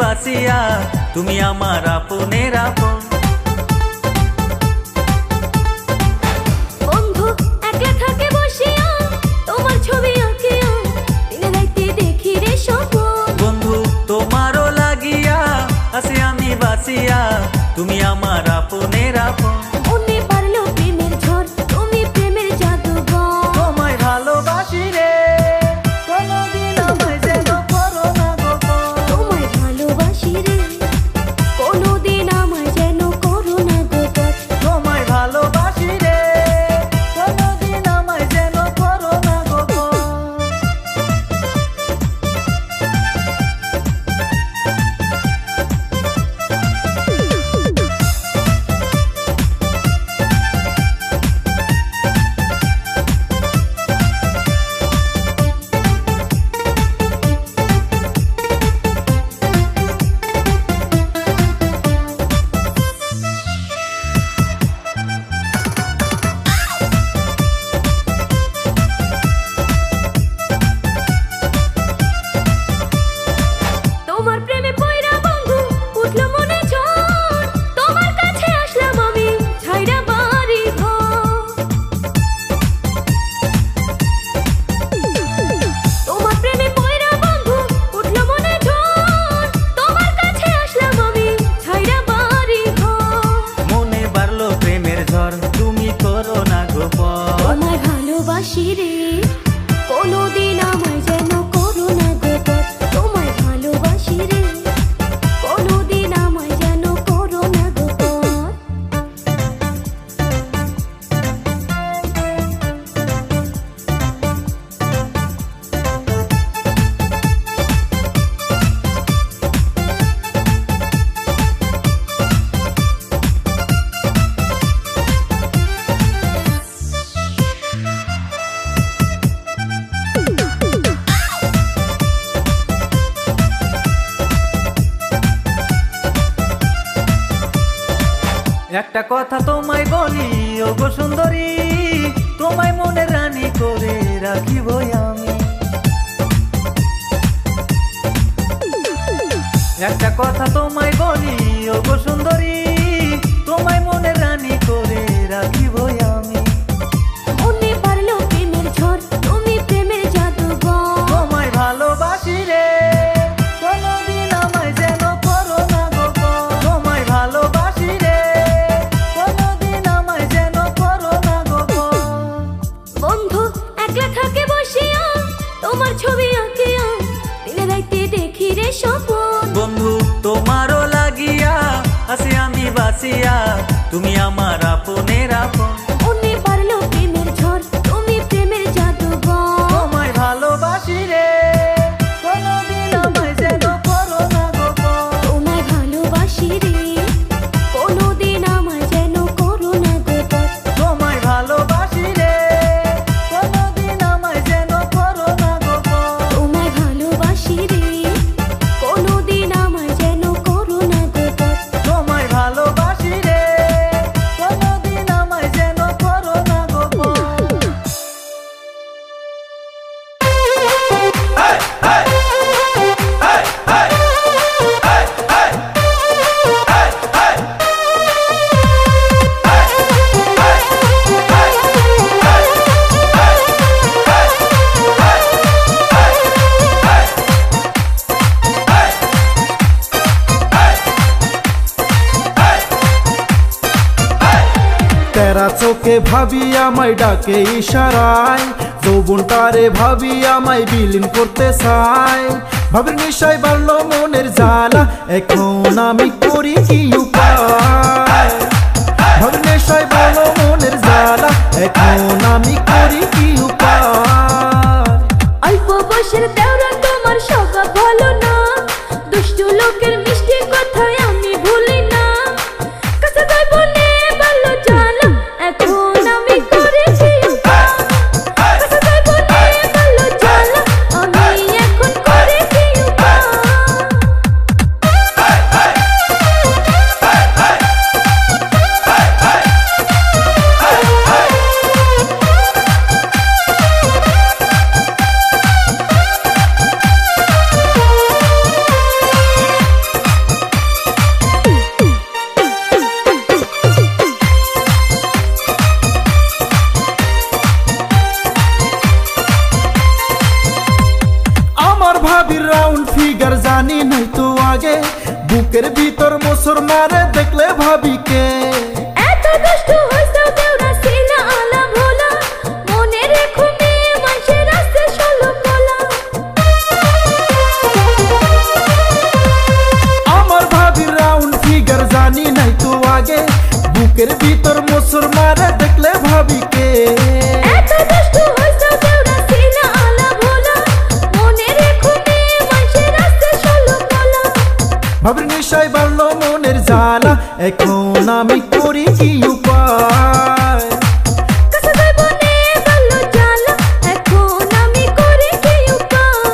বাসিয়া, তুমি আমার আপনের আপন। বন্ধু একলা থাকে বসিয়া, তোমার ছবি আঁকিয়া, দিনে রাইতে দেখি রে স্বপন। বন্ধু তোমারও লাগিয়া আসি আমি বাসিয়া, তুমি আমার আপনের আপন। মনে পারলো প্রেমের ঝড়, তুমি প্রেমের জাদুঘর। তোমায় ভালোবাসি রে, কোনোদিন আমায় যেন করো না গোপন। তোমায় ভালোবাসি রে, কোনোদিন আমায় যেন করো না গোপন। তোমায় ভালোবাসি রে, কোনোদিন আমায় যেন করো না গোপন। তোমার প্রেমে পয়রা বন্ধু উঠলো মনে ঝড়, তোমার কাছে আসলাম আমি ছাইরা বাড়ি ঘর। তোমার প্রেমে পয়রা বন্ধু উঠলো মনে ঝড়, তোমার কাছে আসলাম আমি ছাইরা বাড়ি ঘর। মনে বাড়লো প্রেমের ঝড়, তুমি করো না গোপন। তোমায় ভালোবাসি রে, কোনোদিন আমায় যেন করো না গোপন। তোমায় ভালোবাসি রে, কোনোদিন আমায় যেন করো না গোপন। একটা কথা তোমায় বলি ও গো সুন্দরী, তোমায় মনে রানী করে রাখিব আমি। একটা কথা তোমায় বলি ও গো সুন্দরী, তোমায় মনে রানী করে রাখিব আমি। মনে পারলো প্রেমের ঝড়, তুমি প্রেমের জাদুঘর। তোমায় ভালোবাসি রে, কোনোদিন আমায় যেন করো না গোপন। তোমায় ভালোবাসি রে, কোনোদিন আমায় যেন করো না গোপন। বন্ধু একলা থাকে বসিয়া, তোমার ছবি আঁকিয়া, দিনে রাইতে দেখি রে স্বপন। বন্ধু তোমারও লাগিয়া আসি আমি বাসিয়া, তুমি আমার আপনের আপন। মনে পারলো প্রেমের ঝড়, তুমি প্রেমের জাদুঘর। তোমায় ভালোবাসি রে, কোনোদিন আমায় যেন করো না গোপন। তোমায় ভালোবাসি রে, কোনোদিন আমায় যেন করো না গোপন। তোমায় ভালোবাসি রে, কোনোদিন আমায় যেন করো না গোপন। তোমায় ভালোবাসি রে, কোনোদিন আমায় যেন করো না গোপন। তোমায় ভালোবাসি রে, কোনোদিন আমায় যেন করো না গোপন। তেরা চোখে ভাবি আমায় ডাকে ইশারায়, যৌবনটারে ভাবি আমায় বিলীন করতে চাই। ভাবির নিশায় বাড়লো মনের জ্বালা, এখন আমি করি কি উপায়। ভাবির নেশায় বাড়লো মনের জ্বালা, এখন আমি করি কি উপায়। অল্প বয়সের দেওরা তোমার স্বভাব ভালো না, দুষ্ট লোকের মিষ্টি কথায় আমি ভুলি না। কাছে যাই বলে ভালো জানা, এখন আমি করেছি উপায়। কাছে যাই বলে ভালো জানা, আমি এখন করেছি উপায়। মুসুর মারে দেখলে ভাবি কে। এত দুষ্ট হইছো দেউরা সিনা আলা ভোলা, মনে রেখো মেয়ে মানুষের রাস্তে ষোলো কলা। আমার ভাবির রাউন্ড ফিগার জানি নাই তো আগে, বুকের ভিতর মুসুর মারে দেখলে ভাবি কে। এত দুষ্ট হইছো দেউরা সিনা আলা ভোলা, মনে রেখো মেয়ে মানুষের রাস্তে ষোলো কলা। ভাবির নেশায় বাড়লো মনের জ্বালা, এখন আমি করি কি উপায়। কাছে যাইবো নে বললো জ্বালা, এখন আমি করি কি উপায়।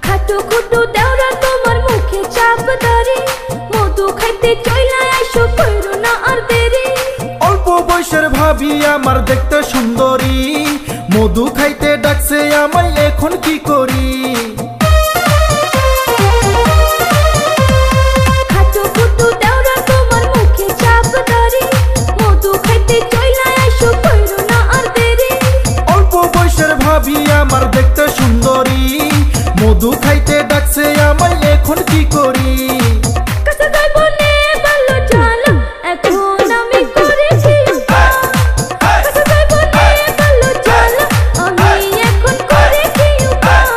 খাটো খুটো দেওরা তোমার মুখে চাপ দাঁড়ি, মধু খাইতে চইলা আইসো কইরো না আর দেরি। অল্প বয়সের ভাবি আমার দেখতে সুন্দরী, মধু খাইতে ডাকছে আমায় এখন কি করি। খাটো খুটো দেওরা তোমার মুখে চাপ দাঁড়ি, মধু খাইতে চইলা আইসো কইরো না আর দেরি। অল্প বয়সের ভাবি আমার দেখতে সুন্দরী, মধু খাইতে ডাকছে আমায় এখন কি করি। কাছে যাইবো নে বললো জ্বালা, এখন আমি করি কি উপায়। কাছে যাইবো নে বললো জ্বালা, আমি এখন করি কি উপায়।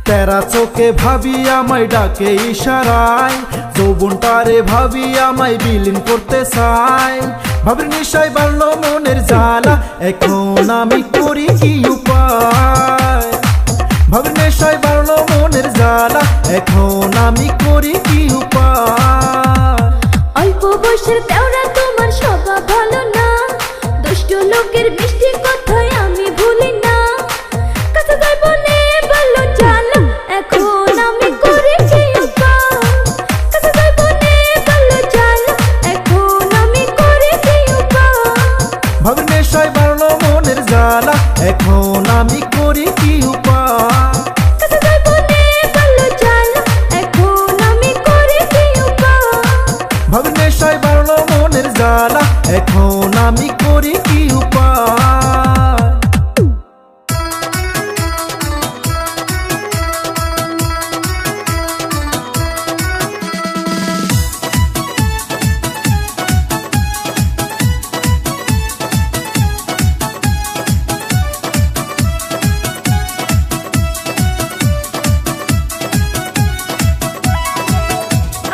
তেরা চোখে ভাবি আমায় ডাকে ইশারায়, যৌবনটারে ভাবি আমায় বিলীন করতে চায়। ভাবির নেশায় বাড়লো মনের জ্বালা, এখন আমি করি কি উপায়। ভাবির নেশায় বাড়লো মনের জ্বালা, এখন আমি করি কি উপায়। অল্প বয়সের দেওরা তোমার স্বভাব ভালো না, দুষ্ট লোকের মিষ্টি কথায় আমি ভুলি না। কাছে যাইবো নে বললো জ্বালা, এখন আমি করি কি উপায়। কাছে যাইবো নে বললো জ্বালা, এখন আমি করি কি উপায়। ভাবির নেশায় বাড়লো মনের জ্বালা, এখন আমি করি কি উপায়। কাছে যাইবো নে বললো জ্বালা, এখন আমি করি কি উপায়। ভাবির নেশায় বাড়লো মনের জ্বালা, এখন আমি করি কি উপায়।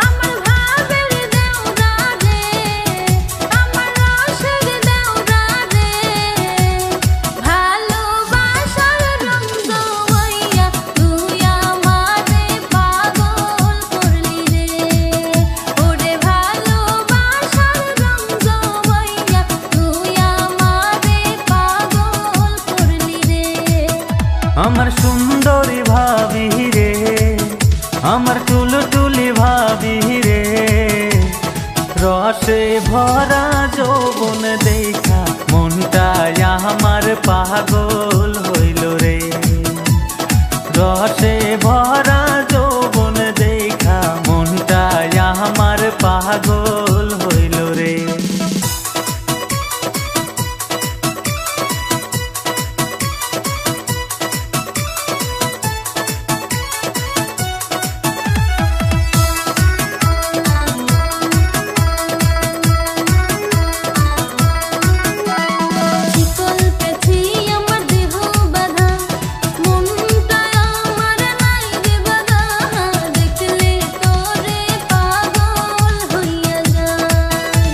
আমার ভাবের দেওরা রে, আমার রসের দেওরা রে, ভালোবাসার রং জমাইয়া তুই আমারে পাগল করলি রে। ওরে ভালোবাসার রং জমাইয়া তুই আমারে পাগল করলি রে। আমার সুন্দরী ভাবি রে, আমার টুলটুলি ভাবি রে, রসে ভরা যৌবন দেখা মনটা আমার পাগল হইল রে। রসে ভরা যৌবন দেখা মনটা আমার পাগল হইল রে। শিকল পেছি আমার দেহ বাঁধা, মনটা আমার নাই রে বাঁধা, দেখলে তোরে পাগল হইয়া যায়।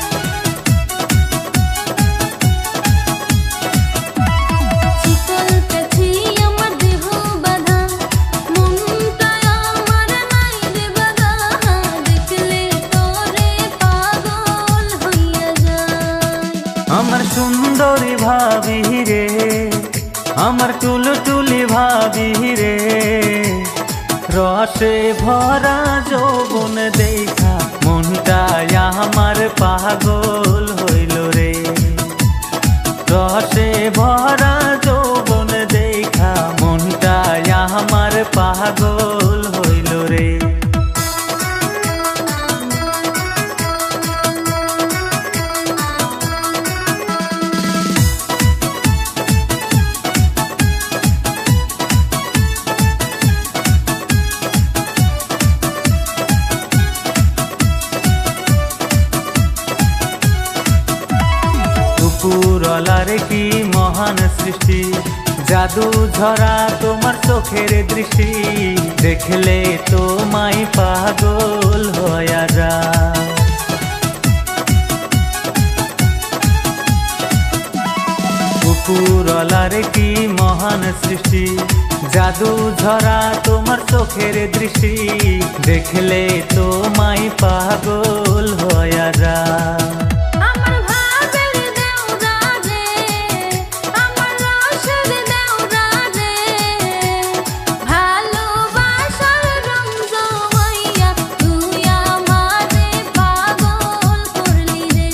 শিকল পেছি আমার দেহ বাঁধা, মনটা আমার নাই রে বাঁধা, দেখলে তোরে পাগল হইয়া যায়। আমার সুন্দরী ভাবি রে, আমার টুলটুলি ভাবি রে, রসে ভরা যৌবন দেখা মনটা আমার পাগল হইল রে। উপরওয়ালার কি মহান সৃষ্টি, জাদু ঝরা তোমার চোখের দৃষ্টি, দেখলে তোমায় পাগল হয়ে যায়। উপরওয়ালার কি মহান সৃষ্টি, জাদু ঝরা তোমার চোখের দৃষ্টি, দেখলে তোমায় পাগল হয়ে যায়। আমার ভাবের দেওরা রে, আমার রসের দেওরা রে, ভালোবাসার রং জমাইয়া তুই আমারে পাগল করলি রে।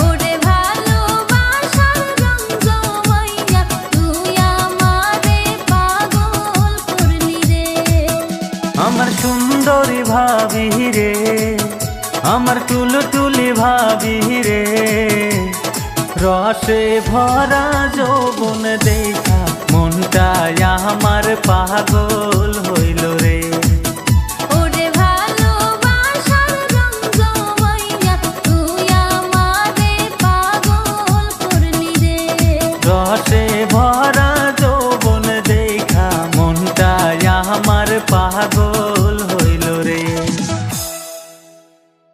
ওরে ভালোবাসার রং জমাইয়া তুই আমারে পাগল করলি রে। আমার সুন্দরী ভাবি রে, আমার তুলতুলি ভাবি রে, রসে ভরা যৌবন দেখা মনটা আমার পাগল হইল রে।